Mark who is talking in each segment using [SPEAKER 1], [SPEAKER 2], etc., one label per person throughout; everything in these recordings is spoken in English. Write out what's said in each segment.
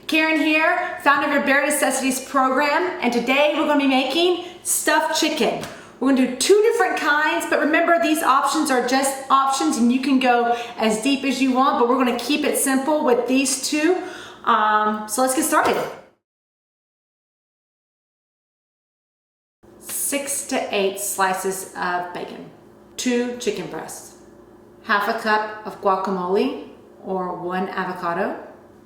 [SPEAKER 1] Karen here, founder of your Bear Necessities program, and today we're going to be making stuffed chicken. We're going to do two different kinds, but remember these options are just options and you can go as deep as you want, but we're going to keep it simple with these two. So let's get started. 6 to 8 slices of bacon, 2 chicken breasts, half a cup of guacamole or 1 avocado,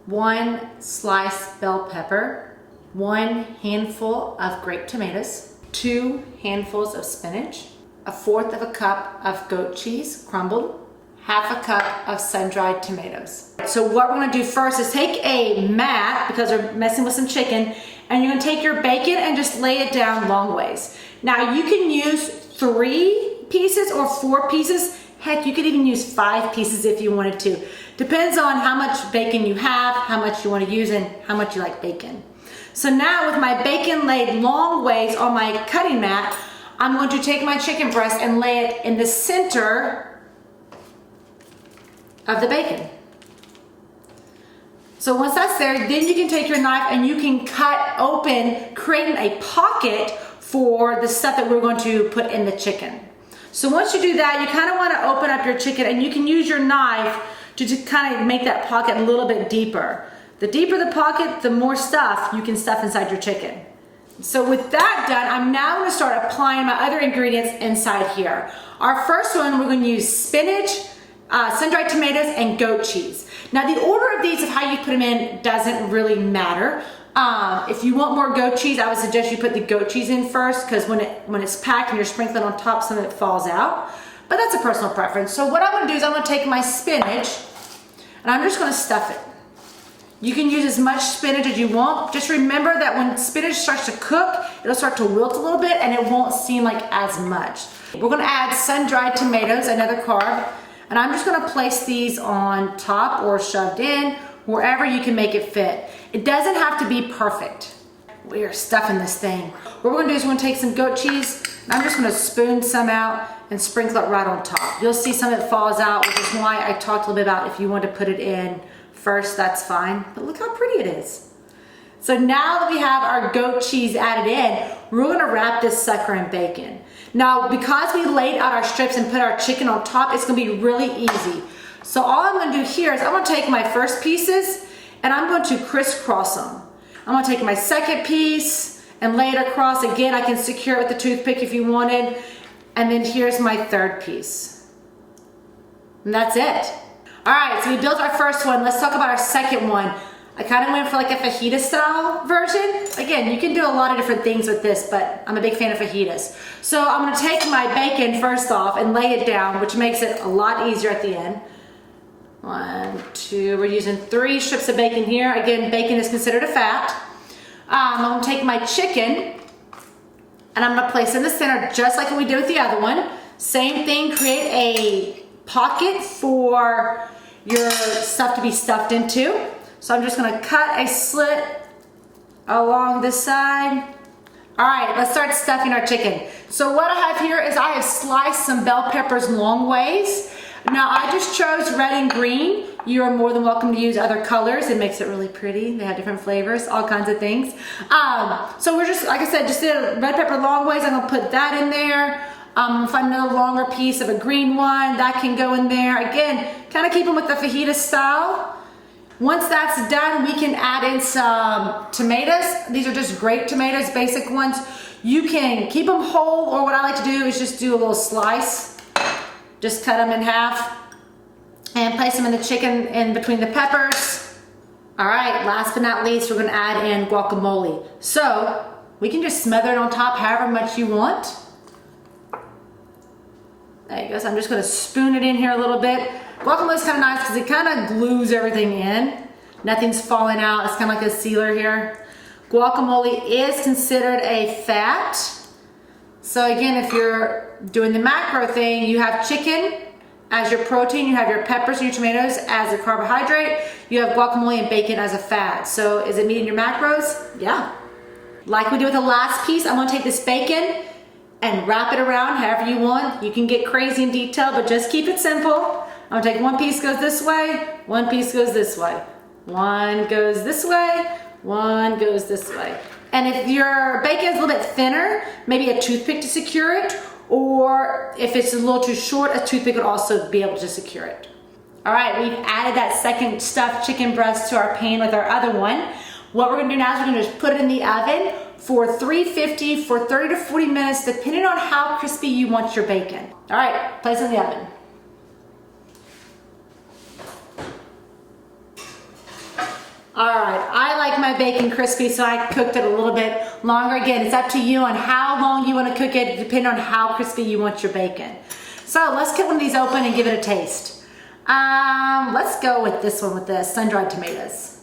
[SPEAKER 1] 1 sliced bell pepper, 1 handful of grape tomatoes, 2 handfuls of spinach, 1/4 of a cup of goat cheese crumbled, half a cup of sun-dried tomatoes. So what we're gonna do first is take a mat, because we're messing with some chicken, and you're gonna take your bacon and just lay it down long ways. Now you can use 3 pieces or 4 pieces. Heck, you could even use 5 pieces if you wanted to. Depends on how much bacon you have, how much you want to use, and how much you like bacon. So now with my bacon laid long ways on my cutting mat, I'm going to take my chicken breast and lay it in the center of the bacon. So once that's there, then you can take your knife and you can cut open, creating a pocket for the stuff that we're going to put in the chicken. So once you do that, you kind of want to open up your chicken and you can use your knife to just kind of make that pocket a little bit deeper. The deeper the pocket, the more stuff you can stuff inside your chicken. So with that done, I'm now going to start applying my other ingredients inside here. Our first one, we're going to use spinach, sun-dried tomatoes, and goat cheese. Now the order of these of how you put them in doesn't really matter. If you want more goat cheese, I would suggest you put the goat cheese in first, because when it's packed and you're sprinkling on top, some of it falls out. But that's a personal preference. So what I'm going to do is I'm going to take my spinach and I'm just going to stuff it. You can use as much spinach as you want. Just remember that when spinach starts to cook, it'll start to wilt a little bit and it won't seem like as much. We're going to add sun-dried tomatoes, another carb, and I'm just going to place these on top or shoved in, wherever you can make it fit. It doesn't have to be perfect. We are stuffing this thing. What we're gonna do is we're gonna take some goat cheese, and I'm just gonna spoon some out and sprinkle it right on top. You'll see some of it falls out, which is why I talked a little bit about if you want to put it in first, that's fine. But look how pretty it is. So now that we have our goat cheese added in, we're gonna wrap this sucker in bacon. Now, because we laid out our strips and put our chicken on top, it's gonna be really easy. So all I'm gonna do here is I'm gonna take my first pieces and I'm going to crisscross them. I'm gonna take my second piece and lay it across. Again, I can secure it with a toothpick if you wanted. And then here's my third piece. And that's it. All right, so we built our first one. Let's talk about our second one. I kind of went for like a fajita style version. Again, you can do a lot of different things with this, but I'm a big fan of fajitas. So I'm gonna take my bacon first off and lay it down, which makes it a lot easier at the end. 1, 2, we're using 3 strips of bacon here. Again, bacon is considered a fat. I'm gonna take my chicken and I'm gonna place it in the center just like we did with the other one. Same thing, create a pocket for your stuff to be stuffed into. So I'm just gonna cut a slit along this side. All right, let's start stuffing our chicken. So what I have here is I have sliced some bell peppers long ways. Now I just chose red and green. You are more than welcome to use other colors. It makes it really pretty. They have different flavors, all kinds of things. So we're just, like I said, just did a red pepper long ways. I'm gonna put that in there. Find another longer piece of a green one, that can go in there. Again, kind of keep them with the fajita style. Once that's done, we can add in some tomatoes. These are just grape tomatoes, basic ones. You can keep them whole, or what I like to do is just do a little slice. Just cut them in half and place them in the chicken in between the peppers. All right, last but not least, we're gonna add in guacamole. So we can just smother it on top however much you want. There you go, so I'm just gonna spoon it in here a little bit. Guacamole is kind of nice because it kind of glues everything in. Nothing's falling out, it's kind of like a sealer here. Guacamole is considered a fat. So again, if you're doing the macro thing, you have chicken as your protein, you have your peppers and your tomatoes as a carbohydrate, you have guacamole and bacon as a fat. So is it meeting your macros? Yeah. Like we did with the last piece, I'm gonna take this bacon and wrap it around however you want. You can get crazy in detail, but just keep it simple. I'm gonna take one piece goes this way, one piece goes this way. One goes this way, one goes this way. And if your bacon is a little bit thinner, maybe a toothpick to secure it, or if it's a little too short, a toothpick would also be able to secure it. All right, we've added that second stuffed chicken breast to our pan with our other one. What we're gonna do now is we're gonna just put it in the oven for 350 for 30 to 40 minutes, depending on how crispy you want your bacon. All right, place it in the oven. All right, I like my bacon crispy, so I cooked it a little bit longer. Again, it's up to you on how long you want to cook it, depending on how crispy you want your bacon. So let's cut one of these open and give it a taste. Let's go with this one with the sun-dried tomatoes.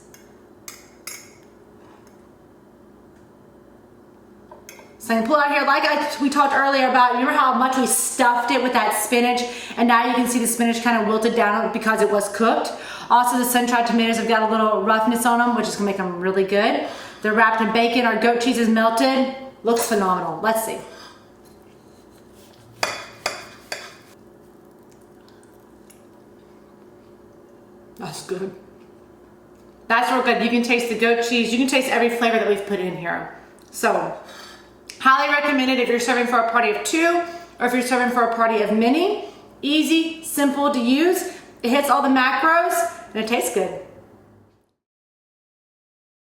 [SPEAKER 1] So I can pull out here, like we talked earlier about, remember how much we stuffed it with that spinach, and now you can see the spinach kind of wilted down because it was cooked. Also, the sun-dried tomatoes have got a little roughness on them, which is gonna make them really good. They're wrapped in bacon. Our goat cheese is melted. Looks phenomenal. Let's see. That's good. That's real good. You can taste the goat cheese. You can taste every flavor that we've put in here. So, highly recommended if you're serving for a party of 2 or if you're serving for a party of many. Easy, simple to use. It hits all the macros and it tastes good.